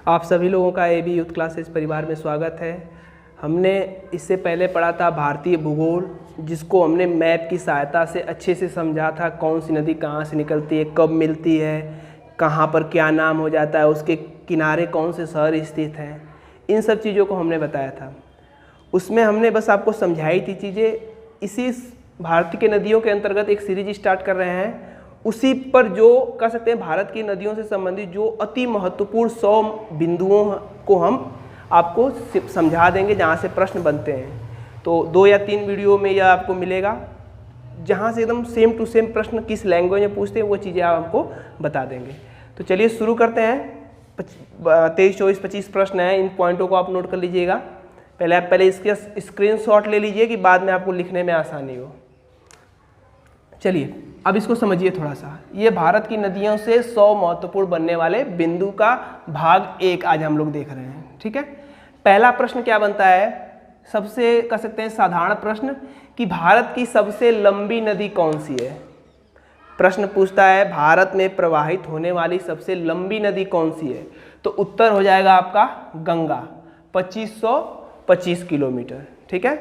आप सभी लोगों का AB यूथ क्लासेस परिवार में स्वागत है। हमने इससे पहले पढ़ा था भारतीय भूगोल, जिसको हमने मैप की सहायता से अच्छे से समझा था। कौन सी नदी कहाँ से निकलती है, कब मिलती है, कहाँ पर क्या नाम हो जाता है, उसके किनारे कौन से शहर स्थित हैं, इन सब चीज़ों को हमने बताया था। उसमें हमने बस आपको समझाई थी चीज़ें। इसी भारत के नदियों के अंतर्गत एक सीरीज स्टार्ट कर रहे हैं। उसी पर जो कह सकते हैं भारत की नदियों से संबंधित जो अति महत्वपूर्ण 100 बिंदुओं को हम आपको समझा देंगे, जहाँ से प्रश्न बनते हैं। तो 2 या 3 वीडियो में यह आपको मिलेगा, जहाँ से एकदम सेम टू सेम प्रश्न किस लैंग्वेज में पूछते हैं वो चीज़ें आप हमको बता देंगे। तो चलिए शुरू करते हैं। 23, 24, 25 प्रश्न हैं। इन पॉइंटों को आप नोट कर लीजिएगा। पहले इसके स्क्रीनशॉट ले लीजिए कि बाद में आपको लिखने में आसानी हो। चलिए अब इसको समझिए थोड़ा सा। ये भारत की नदियों से 100 महत्वपूर्ण बनने वाले बिंदु का भाग 1 आज हम लोग देख रहे हैं। ठीक है, पहला प्रश्न क्या बनता है? सबसे कह सकते हैं साधारण प्रश्न कि भारत की सबसे लंबी नदी कौन सी है। प्रश्न पूछता है भारत में प्रवाहित होने वाली सबसे लंबी नदी कौन सी है। तो उत्तर हो जाएगा आपका गंगा, 2525 किलोमीटर। ठीक है,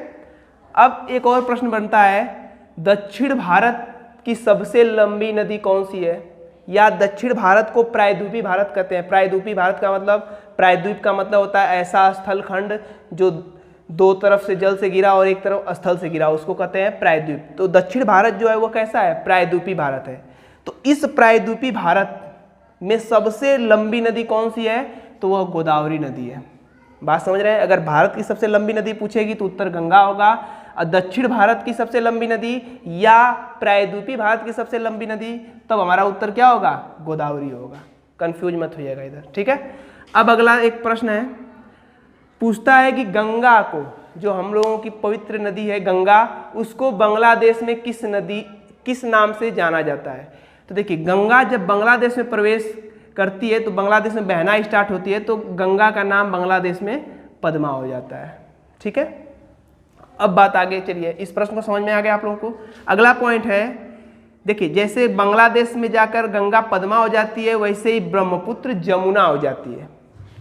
अब एक और प्रश्न बनता है, दक्षिण भारत की सबसे लंबी नदी कौन सी है। या दक्षिण भारत को प्रायद्वीपीय भारत कहते हैं। प्रायद्वीपीय भारत का मतलब, प्रायद्वीप का मतलब होता है ऐसा स्थलखंड जो 2 तरफ से जल से गिरा और एक तरफ स्थल से गिरा, उसको कहते हैं प्रायद्वीप। तो दक्षिण भारत जो है वो कैसा है? प्रायद्वीपीय भारत है। तो इस प्रायद्वीपीय भारत में सबसे लंबी नदी कौन सी है? तो वह गोदावरी नदी है। बात समझ रहे हैं? अगर भारत की सबसे लंबी नदी पूछेगी तो उत्तर गंगा होगा। और दक्षिण भारत की सबसे लंबी नदी या प्रायद्वीपीय भारत की सबसे लंबी नदी, तब हमारा उत्तर क्या होगा? गोदावरी होगा। कंफ्यूज मत होइएगा इधर। ठीक है, अब अगला एक प्रश्न है, पूछता है कि गंगा को, जो हम लोगों की पवित्र नदी है गंगा, उसको बांग्लादेश में किस नाम से जाना जाता है। तो देखिए, गंगा जब बांग्लादेश में प्रवेश करती है तो बांग्लादेश में बहना स्टार्ट होती है, तो गंगा का नाम बांग्लादेश में पद्मा हो जाता है। ठीक है, अब बात आगे चलिए। इस प्रश्न को समझ में आ गया आप लोगों को। अगला पॉइंट है, देखिए जैसे बांग्लादेश में जाकर गंगा पद्मा हो जाती है, वैसे ही ब्रह्मपुत्र जमुना हो जाती है।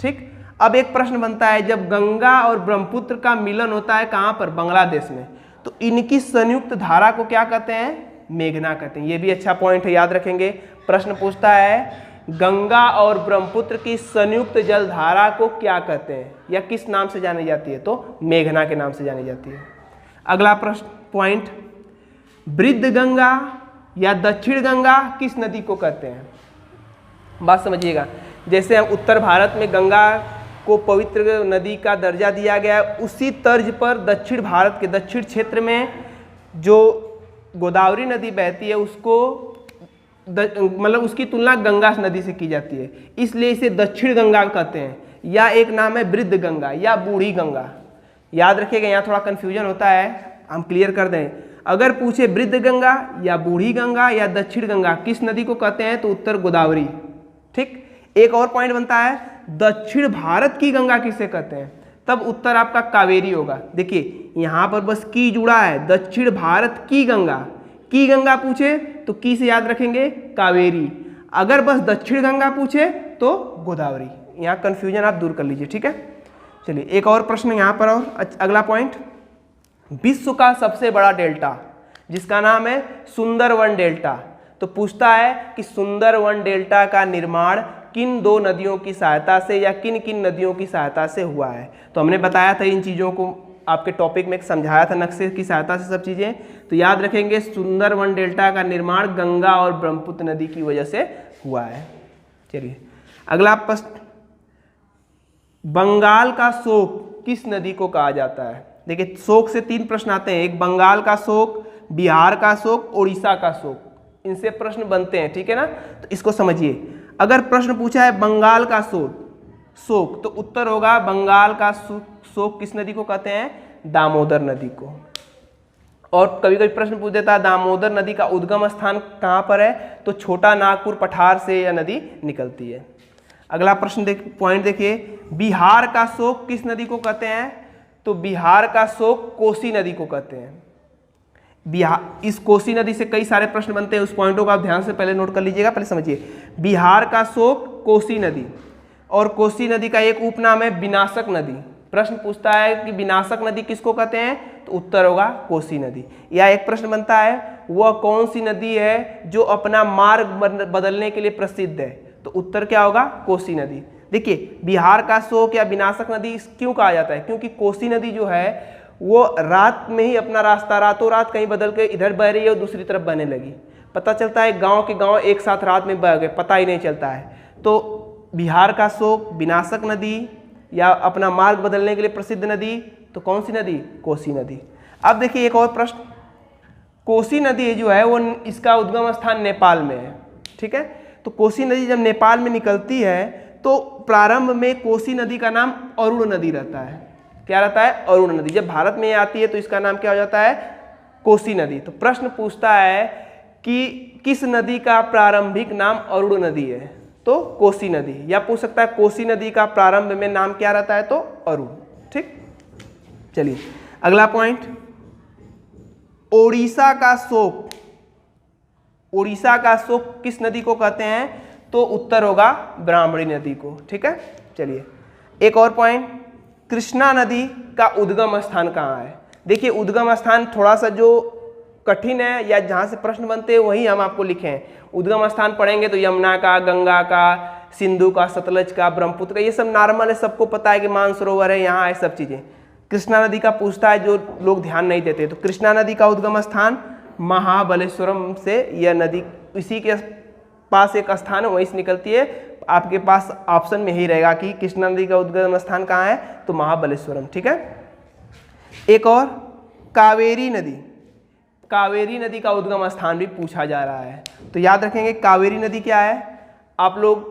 ठीक, अब एक प्रश्न बनता है, जब गंगा और ब्रह्मपुत्र का मिलन होता है कहाँ पर? बांग्लादेश में, तो इनकी संयुक्त धारा को क्या कहते हैं? मेघना कहते हैं। ये भी अच्छा पॉइंट है, याद रखेंगे। प्रश्न पूछता है गंगा और ब्रह्मपुत्र की संयुक्त जल धारा को क्या कहते हैं या किस नाम से जानी जाती है? तो मेघना के नाम से जानी जाती है। अगला प्रश्न पॉइंट, वृद्ध गंगा या दक्षिण गंगा किस नदी को कहते हैं? बात समझिएगा। जैसे हम उत्तर भारत में गंगा को पवित्र नदी का दर्जा दिया गया है, उसी तर्ज पर दक्षिण भारत के दक्षिण क्षेत्र में जो गोदावरी नदी बहती है उसको मतलब उसकी तुलना गंगा नदी से की जाती है, इसलिए इसे दक्षिण गंगा कहते हैं। या एक नाम है वृद्ध गंगा या बूढ़ी गंगा। याद रखिएगा, यहाँ थोड़ा कन्फ्यूजन होता है, हम क्लियर कर दें। अगर पूछे वृद्ध गंगा या बूढ़ी गंगा या दक्षिण गंगा किस नदी को कहते हैं, तो उत्तर गोदावरी। ठीक, एक और पॉइंट बनता है, दक्षिण भारत की गंगा किसे कहते हैं, तब उत्तर आपका कावेरी होगा। देखिए यहाँ पर बस की जुड़ा है, दक्षिण भारत की गंगा पूछे तो की से याद रखेंगे कावेरी, अगर बस दक्षिण गंगा पूछे तो गोदावरी। यहाँ कंफ्यूजन आप दूर कर लीजिए। ठीक है, चलिए एक और प्रश्न यहाँ पर। और अगला पॉइंट, विश्व का सबसे बड़ा डेल्टा जिसका नाम है सुंदरवन डेल्टा, तो पूछता है कि सुंदरवन डेल्टा का निर्माण किन 2 नदियों की सहायता से या किन किन नदियों की सहायता से हुआ है। तो हमने बताया था, इन चीज़ों को आपके टॉपिक में समझाया था नक्शे की सहायता से सब चीज़ें। तो याद रखेंगे, सुंदरवन डेल्टा का निर्माण गंगा और ब्रह्मपुत्र नदी की वजह से हुआ है। चलिए अगला प्रश्न, बंगाल का शोक किस नदी को कहा जाता है। देखिए शोक से 3 प्रश्न आते हैं, एक बंगाल का शोक, बिहार का शोक, उड़ीसा का शोक, इनसे प्रश्न बनते हैं। ठीक है ना, तो इसको समझिए। अगर प्रश्न पूछा है बंगाल का शोक, तो उत्तर होगा बंगाल का शोक किस नदी को कहते हैं? दामोदर नदी को। और कभी कभी प्रश्न पूछ देता है दामोदर नदी का उद्गम स्थान कहाँ पर है, तो छोटा नागपुर पठार से यह नदी निकलती है। अगला प्रश्न पॉइंट देखिए, बिहार का शोक किस नदी को कहते हैं, तो बिहार का शोक कोसी नदी को कहते हैं। बिहार, इस कोसी नदी से कई सारे प्रश्न बनते हैं, उस पॉइंटों को आप ध्यान से पहले नोट कर लीजिएगा। पहले समझिए, बिहार का शोक कोसी नदी और कोसी नदी का एक उपनाम है विनाशक नदी। प्रश्न पूछता है कि विनाशक नदी किसको कहते हैं, तो उत्तर होगा कोसी नदी। या एक प्रश्न बनता है वह कौन सी नदी है जो अपना मार्ग बदलने के लिए प्रसिद्ध है, तो उत्तर क्या होगा, कोसी नदी। देखिए बिहार का शोक या विनाशक नदी क्यों कहा जाता है, क्योंकि कोसी नदी जो है वो रात में ही अपना रास्ता रातों रात कहीं बदल के इधर बह रही है और दूसरी तरफ बहने लगी। पता चलता है गांव के गांव एक साथ रात में बह गए, पता ही नहीं चलता है। तो बिहार का शोक, विनाशक नदी या अपना मार्ग बदलने के लिए प्रसिद्ध नदी, तो कौन सी नदी, कोसी नदी। अब देखिए एक और प्रश्न, कोसी नदी जो है वो इसका उद्गम स्थान नेपाल में है, ठीक है। तो कोसी नदी जब नेपाल में निकलती है तो प्रारंभ में कोसी नदी का नाम अरुण नदी रहता है। क्या रहता है, अरुण नदी। जब भारत में आती है तो इसका नाम क्या हो जाता है, कोसी नदी। तो प्रश्न पूछता है कि किस नदी का प्रारंभिक नाम अरुण नदी है, तो कोसी नदी। या पूछ सकता है कोसी नदी का प्रारंभ में नाम क्या रहता है, तो अरुण। ठीक, चलिए अगला पॉइंट, ओडिशा का शोक, ओडिशा का शोक किस नदी को कहते हैं, तो उत्तर होगा ब्राह्मणी नदी को। ठीक है, चलिए एक और पॉइंट, कृष्णा नदी का उद्गम स्थान कहाँ है। देखिए उद्गम स्थान थोड़ा सा जो कठिन है या जहाँ से प्रश्न बनते हैं वही हम आपको लिखे हैं। उद्गम स्थान पढ़ेंगे तो यमुना का, गंगा का, सिंधु का, सतलज का, ब्रह्मपुत्र का, ये सब नॉर्मल है, सबको पता है कि मानसरोवर है यहाँ है, सब चीज़ें। कृष्णा नदी का पूछता है जो लोग ध्यान नहीं देते, तो कृष्णा नदी का उद्गम स्थान महाबलेश्वरम से, यह नदी इसी के पास एक स्थान है, वहीं से निकलती है। आपके पास ऑप्शन में ही रहेगा कि कृष्णा नदी का उद्गम स्थान कहाँ है, तो महाबलेश्वरम। ठीक है, एक और कावेरी नदी, कावेरी नदी का उद्गम स्थान भी पूछा जा रहा है। तो याद रखेंगे कावेरी नदी क्या है, आप लोग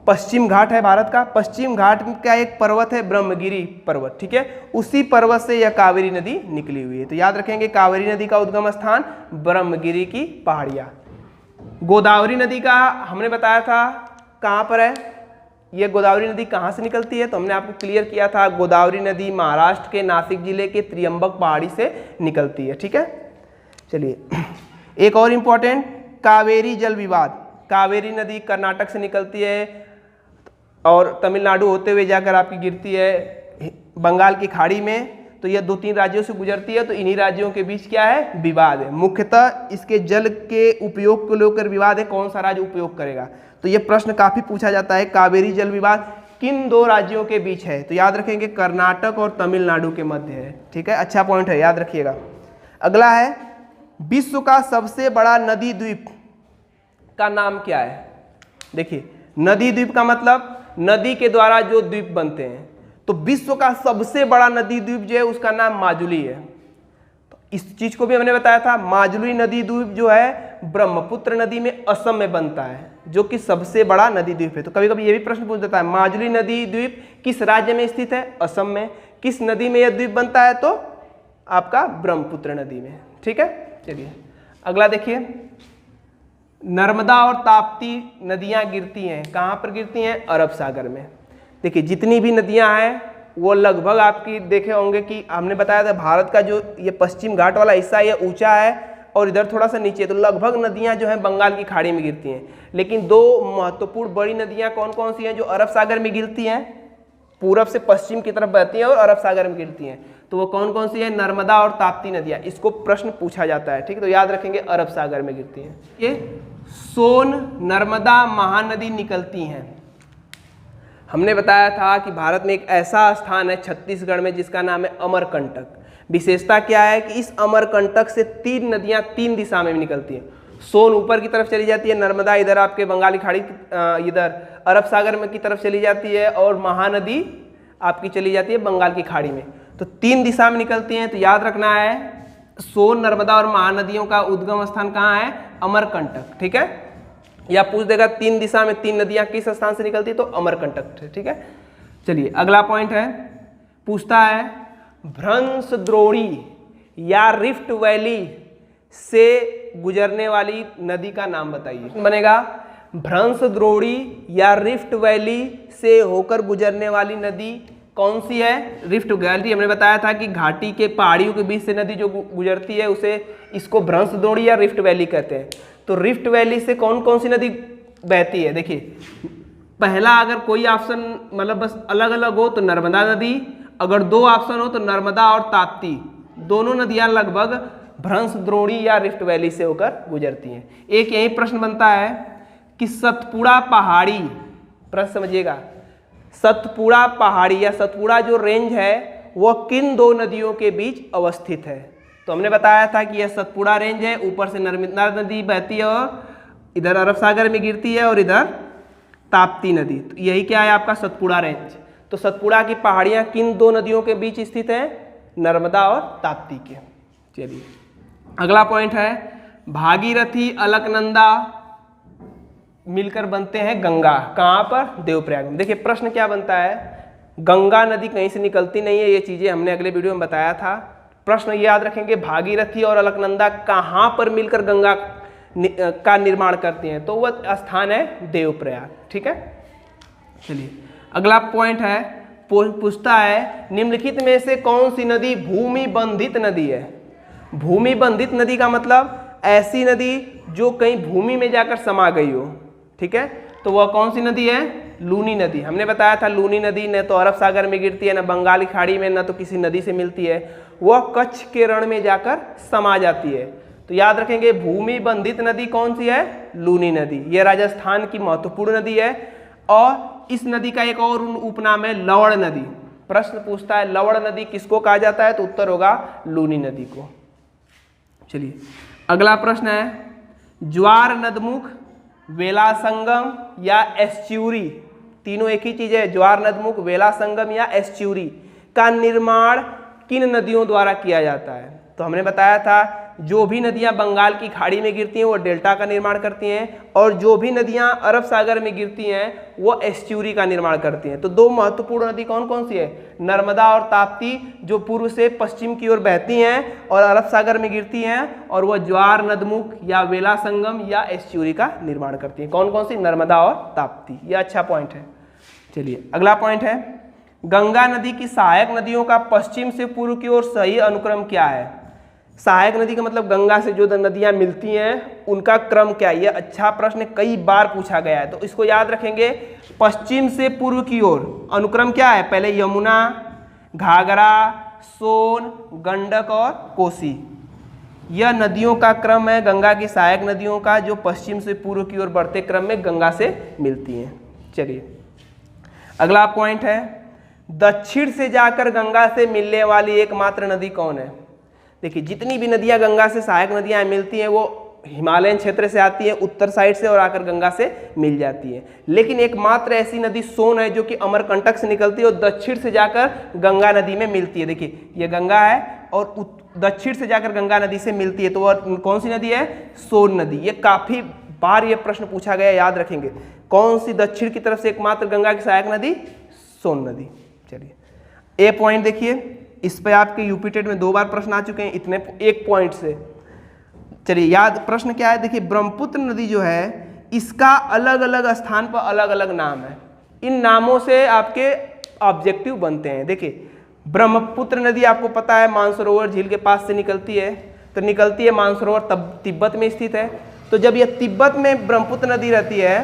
पश्चिम घाट है भारत का, पश्चिम घाट का एक पर्वत है ब्रह्मगिरी पर्वत, ठीक है, उसी पर्वत से यह कावेरी नदी निकली हुई है। तो याद रखेंगे कावेरी नदी का उद्गम स्थान ब्रह्मगिरी की पहाड़ियाँ। गोदावरी नदी का हमने बताया था कहाँ पर है, यह गोदावरी नदी कहाँ से निकलती है, तो हमने आपको क्लियर किया था गोदावरी नदी महाराष्ट्र के नासिक जिले के त्रियंबक पहाड़ी से निकलती है। ठीक है, चलिए एक और इम्पोर्टेंट, कावेरी जल विवाद, कावेरी नदी कर्नाटक से निकलती है और तमिलनाडु होते हुए जाकर आपकी गिरती है बंगाल की खाड़ी में। तो यह 2-3 राज्यों से गुजरती है, तो इन्हीं राज्यों के बीच क्या है, विवाद है। मुख्यतः इसके जल के उपयोग को लेकर विवाद है, कौन सा राज्य उपयोग करेगा। तो यह प्रश्न काफी पूछा जाता है, कावेरी जल विवाद किन 2 राज्यों के बीच है, तो याद रखेंगे कर्नाटक और तमिलनाडु के मध्य है। ठीक है, अच्छा पॉइंट है, याद रखिएगा। अगला है, विश्व का सबसे बड़ा नदी द्वीप का नाम क्या है। देखिए नदी द्वीप का मतलब नदी के द्वारा जो द्वीप बनते हैं, तो विश्व का सबसे बड़ा नदी द्वीप जो है उसका नाम माजुली है। तो इस चीज को भी हमने बताया था, माजुली नदी द्वीप जो है ब्रह्मपुत्र नदी में असम में बनता है, जो कि सबसे बड़ा नदी द्वीप है। तो कभी कभी ये भी प्रश्न पूछ देता है, माजुली नदी द्वीप किस राज्य में स्थित है, असम में। किस नदी में यह द्वीप बनता है, तो आपका ब्रह्मपुत्र नदी में। ठीक है, चलिए अगला देखिए, नर्मदा और ताप्ती नदियां गिरती हैं, कहाँ पर गिरती हैं, अरब सागर में। देखिए जितनी भी नदियां हैं वो लगभग आपकी देखे होंगे कि हमने बताया था भारत का जो ये पश्चिम घाट वाला हिस्सा ये ऊंचा है और इधर थोड़ा सा नीचे, तो लगभग नदियां जो हैं बंगाल की खाड़ी में गिरती हैं। लेकिन 2 महत्वपूर्ण बड़ी नदियां कौन कौन सी हैं जो अरब सागर में गिरती हैं, पूरब से पश्चिम की तरफ बहती हैं और अरब सागर में गिरती हैं, तो वो कौन कौन सी है, नर्मदा और ताप्ती नदियाँ। इसको प्रश्न पूछा जाता है, ठीक है, तो याद रखेंगे अरब सागर में गिरती हैं। ये सोन नर्मदा महानदी निकलती हैं। हमने बताया था कि भारत में एक ऐसा स्थान है छत्तीसगढ़ में जिसका नाम है अमरकंटक। विशेषता क्या है कि इस अमरकंटक से 3 नदियाँ 3 दिशा में निकलती हैं। सोन ऊपर की तरफ चली जाती है, नर्मदा इधर आपके बंगाली खाड़ी इधर अरब सागर में की तरफ चली जाती है, और महानदी आपकी चली जाती है बंगाल की खाड़ी में। तो 3 दिशा में निकलती हैं। तो याद रखना है सोन, नर्मदा और महानदियों का उद्गम स्थान कहाँ है, अमरकंटक। ठीक है, या पूछ देगा 3 दिशा में 3 नदियां किस स्थान से निकलती है, तो अमरकंटक। ठीक है, चलिए अगला पॉइंट है, पूछता है भ्रंश द्रोणी या रिफ्ट वैली से गुजरने वाली नदी का नाम बताइए। बनेगा भ्रंश द्रोणी या रिफ्ट वैली से होकर गुजरने वाली नदी कौन सी है, रिफ्ट वैली। हमने बताया था कि घाटी के पहाड़ियों के बीच से नदी जो गुजरती है उसे इसको भ्रंश द्रोणी या रिफ्ट वैली कहते हैं। तो रिफ्ट वैली से कौन कौन सी नदी बहती है, देखिए पहला अगर कोई ऑप्शन मतलब बस अलग अलग हो तो नर्मदा नदी, अगर दो ऑप्शन हो तो नर्मदा और ताप्ती, दोनों नदियां लगभग भ्रंश द्रोणी या रिफ्ट वैली से होकर गुजरती हैं। एक यही प्रश्न बनता है कि सतपुड़ा पहाड़ी, प्रश्न समझिएगा, सतपुड़ा पहाड़ी या सतपुड़ा जो रेंज है वह किन दो नदियों के बीच अवस्थित है? तो हमने बताया था कि यह सतपुड़ा रेंज है, ऊपर से नर्मदा नदी बहती है और इधर अरब सागर में गिरती है और इधर ताप्ती नदी। तो यही क्या है आपका सतपुड़ा रेंज। तो सतपुड़ा की पहाड़ियाँ किन दो नदियों के बीच स्थित हैं? नर्मदा और ताप्ती के। चलिए अगला पॉइंट है भागीरथी अलकनंदा मिलकर बनते हैं गंगा, कहाँ पर? देवप्रयाग में। देखिए प्रश्न क्या बनता है, गंगा नदी कहीं से निकलती नहीं है, ये चीजें हमने अगले वीडियो में बताया था। प्रश्न ये याद रखेंगे भागीरथी और अलकनंदा कहाँ पर मिलकर गंगा का निर्माण करती हैं? तो वह स्थान है देवप्रयाग। ठीक है, चलिए अगला पॉइंट है, पूछता है निम्नलिखित में से कौन सी नदी भूमि बंधित नदी है? भूमि बंधित नदी का मतलब ऐसी नदी जो कहीं भूमि में जाकर समा गई हो। ठीक है, तो वह कौन सी नदी है? लूनी नदी। हमने बताया था लूनी नदी न तो अरब सागर में गिरती है, न बंगाल की खाड़ी में, न तो किसी नदी से मिलती है, वह कच्छ के रण में जाकर समा जाती है। तो याद रखेंगे भूमि बंधित नदी कौन सी है? लूनी नदी। यह राजस्थान की महत्वपूर्ण नदी है और इस नदी का एक और उपनाम है लवण नदी। प्रश्न पूछता है लवण नदी किसको कहा जाता है? तो उत्तर होगा लूनी नदी को। चलिए अगला प्रश्न है ज्वार नदमुख, वेला संगम या एस्च्यूरी, तीनों एक ही चीज है, ज्वार नदमुख, वेला संगम या एस्च्यूरी का निर्माण किन नदियों द्वारा किया जाता है? तो हमने बताया था जो भी नदियां बंगाल की खाड़ी में गिरती हैं वो डेल्टा का निर्माण करती हैं और जो भी नदियां अरब सागर में गिरती हैं वो एस्च्यूरी का निर्माण करती हैं। तो दो महत्वपूर्ण नदी कौन कौन सी है? नर्मदा और ताप्ती, जो पूर्व से पश्चिम की ओर बहती हैं और अरब सागर में गिरती हैं, और वह ज्वार नदमुख या वेला संगम या एस्च्यूरी का निर्माण करती हैं। कौन कौन सी? नर्मदा और ताप्ती। यह अच्छा पॉइंट है। चलिए अगला पॉइंट है गंगा नदी की सहायक नदियों का पश्चिम से पूर्व की ओर सही अनुक्रम क्या है? सहायक नदी का मतलब गंगा से जो नदियां मिलती हैं उनका क्रम क्या है? यह अच्छा प्रश्न कई बार पूछा गया है, तो इसको याद रखेंगे। पश्चिम से पूर्व की ओर अनुक्रम क्या है? पहले यमुना, घाघरा, सोन, गंडक और कोसी। यह नदियों का क्रम है गंगा की सहायक नदियों का, जो पश्चिम से पूर्व की ओर बढ़ते क्रम में गंगा से मिलती हैं। चलिए अगला पॉइंट है दक्षिण से जाकर गंगा से मिलने वाली एकमात्र नदी कौन है? देखिए जितनी भी नदियां गंगा से सहायक नदियां मिलती हैं वो हिमालयन क्षेत्र से आती है, उत्तर साइड से, और आकर गंगा से मिल जाती है। लेकिन एकमात्र ऐसी नदी सोन है जो कि अमरकंटक से निकलती है और दक्षिण से जाकर गंगा नदी में मिलती है। देखिए ये गंगा है और दक्षिण से जाकर गंगा नदी से मिलती है, तो वह कौन सी नदी है? सोन नदी। ये काफी बार ये प्रश्न पूछा गया, याद रखेंगे। कौन सी दक्षिण की तरफ से एकमात्र गंगा की सहायक नदी? सोन नदी। चलिए ए पॉइंट देखिए, इस पे आपके यूपी टेट में 2 बार प्रश्न आ चुके हैं इतने एक पॉइंट से। चलिए याद प्रश्न क्या है? देखिए ब्रह्मपुत्र नदी जो है इसका अलग अलग स्थान पर अलग अलग नाम है। इन नामों से आपके ऑब्जेक्टिव बनते हैं। देखिए ब्रह्मपुत्र नदी आपको पता है मानसरोवर झील के पास से निकलती है, तो निकलती है मानसरोवर तब तिब्बत में स्थित है। तो जब यह तिब्बत में ब्रह्मपुत्र नदी रहती है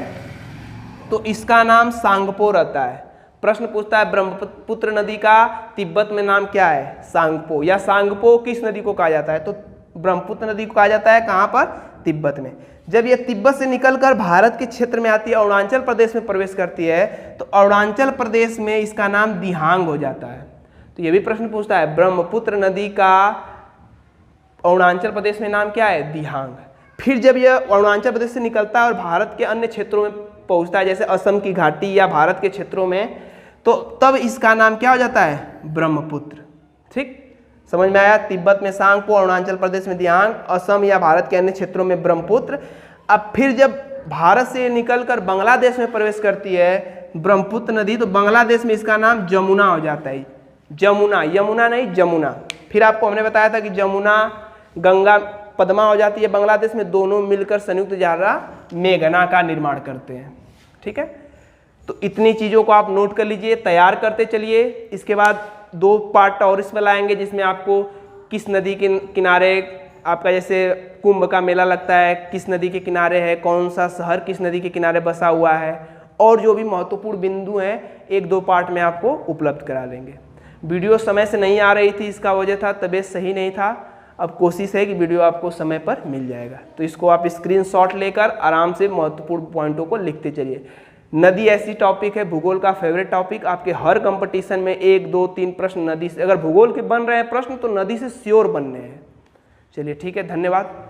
तो इसका नाम सांगपो रहता है। प्रश्न पूछता है ब्रह्मपुत्र नदी का तिब्बत में नाम क्या है? सांगपो। या सांगपो किस नदी को कहा जाता है? तो ब्रह्मपुत्र नदी को कहा जाता है। कहाँ पर? तिब्बत में। जब यह तिब्बत से निकलकर भारत के क्षेत्र में आती है, अरुणाचल प्रदेश में प्रवेश करती है, तो अरुणाचल प्रदेश में इसका नाम दिहांग हो जाता है। तो यह भी प्रश्न पूछता है ब्रह्मपुत्र नदी का अरुणाचल प्रदेश में नाम क्या है? दिहांग। फिर जब यह अरुणाचल प्रदेश से निकलता है और भारत के अन्य क्षेत्रों में पहुंचता है, जैसे असम की घाटी या भारत के क्षेत्रों में, तो तब इसका नाम क्या हो जाता है? ब्रह्मपुत्र। ठीक, समझ में आया? तिब्बत में सांगपो, अरुणाचल प्रदेश में दिहांग, असम या भारत के अन्य क्षेत्रों में ब्रह्मपुत्र। अब फिर जब भारत से निकलकर बांग्लादेश में प्रवेश करती है ब्रह्मपुत्र नदी, तो बांग्लादेश में इसका नाम जमुना हो जाता है। जमुना, यमुना नहीं, जमुना। फिर आपको हमने बताया था कि जमुना गंगा पद्मा हो जाती है बांग्लादेश में, दोनों मिलकर संयुक्त धारा मेघना का निर्माण करते हैं। ठीक है, तो इतनी चीज़ों को आप नोट कर लीजिए, तैयार करते चलिए। इसके बाद 2 पार्ट और इसमें लाएंगे जिसमें आपको किस नदी के किनारे आपका जैसे कुंभ का मेला लगता है, किस नदी के किनारे है, कौन सा शहर किस नदी के किनारे बसा हुआ है, और जो भी महत्वपूर्ण बिंदु हैं 1-2 पार्ट में आपको उपलब्ध करा लेंगे। वीडियो समय से नहीं आ रही थी, इसका वजह था तबीयत सही नहीं था। अब कोशिश है कि वीडियो आपको समय पर मिल जाएगा, तो इसको आप स्क्रीनशॉट लेकर आराम से महत्वपूर्ण पॉइंटों को लिखते चलिए। नदी ऐसी टॉपिक है, भूगोल का फेवरेट टॉपिक, आपके हर कंपटीशन में 1, 2, 3 प्रश्न नदी से, अगर भूगोल के बन रहे हैं प्रश्न तो नदी से श्योर बनने हैं। चलिए ठीक है, धन्यवाद।